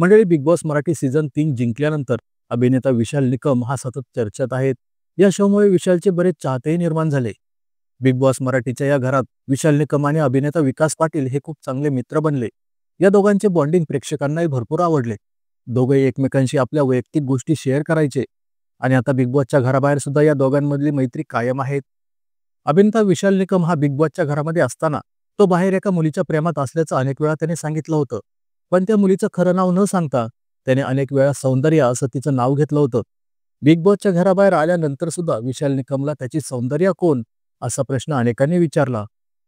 मंडळी, big boss Marathi season 3 जिंकल्यानंतर अभिनेता विशाल निकम हा सतत चर्चेत आहेत. या शोमुळे विशालचे बरेच चाहतेही निर्माण झाले. बिग बॉस मराठीच्या या घरात विशाल निकम आणि अभिनेता विकास पाटील हे खूप चांगले मित्र बनले. या दोघांचे बॉन्डिंग प्रेक्षकांनाही भरपूर आवडले. दोघेही एकमेकांशी आपल्या वैयक्तिक गोष्टी शेअर करायचे आणि आता बिग बॉसच्या घराबाहेर सुद्धा या दोघांमधली मैत्री कायम आहे. अभिनेता विशाल निकम हा बिग बॉसच्या घरामध्ये असताना तो बाहेर एका मुलीच्या प्रेमात असल्याचं अनेक वेळा त्याने सांगितलं होतं. पण त्या मुलीचं खरं नाव न सांगता त्याने अनेक वेळा सौंदर्या असं तिचं नाव घेतलं होतं. बिग बॉसच्या घराबाहेर आल्यानंतर सुद्धा विशाल निकमला त्याची सौंदर्या कोण असा प्रश्न अनेकांनी विचारला.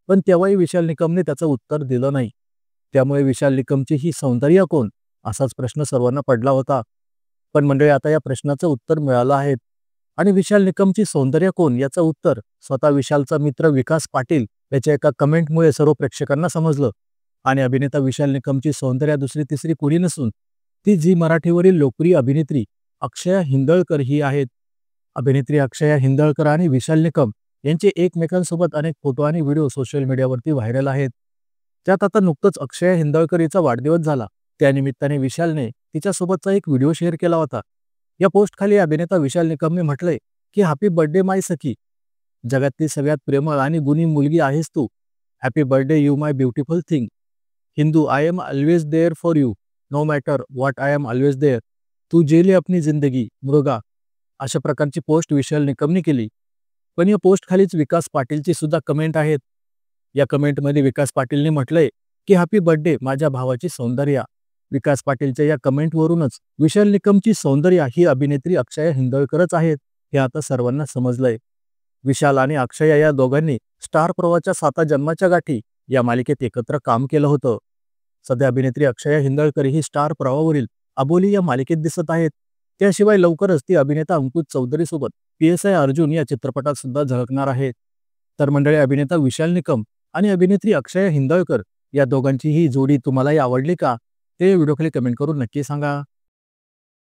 पण तेव्हाही विशाल निकमने त्याचं उत्तर दिलं नाही. त्यामुळे विशाल निकमची ही सौंदर्या कोण असाच प्रश्न सर्वांना पडला होता. पण मंडळी, आता या प्रश्नाचं उत्तर मिळालं आहे. आणि विशाल निकमची सौंदर्य कोण याचं उत्तर स्वतः विशालचा मित्र विकास पाटील याच्या एका कमेंटमुळे सर्व प्रेक्षकांना समजलं. आणि अभिनेता विशाल निकमची सौंदर्या दुसरी तिसरी कुणी नसून ती झी मराठीवरील लोकप्रिय अभिनेत्री अक्षया हिंदळकर ही आहेत. अभिनेत्री अक्षया हिंदळकर आणि विशाल निकम यांचे एकमेकांसोबत अनेक फोटो आणि व्हिडिओ सोशल मीडियावरती व्हायरल आहेत. त्यात आता नुकतंच अक्षया हिंदळकर हिचा वाढदिवस झाला. त्यानिमित्ताने विशालने तिच्यासोबतचा एक व्हिडिओ शेअर केला होता. या पोस्टखाली अभिनेता विशाल निकमने म्हटलंय की हॅपी बर्थडे माय सखी, जगातली सगळ्यात प्रेमळ आणि गुणी मुलगी आहेस तू. Happy birthday you my beautiful thing. हिंदू, I am always there for you, no matter what I am always there. तू जेली अपनी जिंदगी मृगा. अशा प्रकारची पोस्ट विशाल निकमने केली. पण या पोस्ट खालीच विकास पाटीलची सुद्धा कमेंट आहेत. या कमेंटमध्ये विकास पाटीलने म्हटलंय की हॅपी बर्थडे माझ्या भावाची सौंदर्या. विकास पाटीलच्या या कमेंटवरूनच विशाल निकमची सौंदर्या ही अभिनेत्री अक्षया हिंदळकरच आहेत हे आता सर्वांना समजलंय. विशाल आणि अक्षया या दोघांनी स्टार प्रवाहाच्या 7 जन्माच्या गाठी या मालिकेत एकत्र काम केलं होतं. सध्या अभिनेत्री अक्षया हिंदळकर ही स्टार प्रवाहावरील अबोली या मालिकेत दिसत आहेत. त्याशिवाय लवकरच ती अभिनेता अंकुश चौधरी सोबत PSI अर्जुन या चित्रपटात सुद्धा झळकणार आहेत. तर मंडळी, अभिनेता विशाल निकम आणि अभिनेत्री अक्षया हिंदळकर या दोघांची ही जोडी तुम्हालाही आवडली का? ते व्हिडिओ खाली कमेंट करून नक्की सांगा.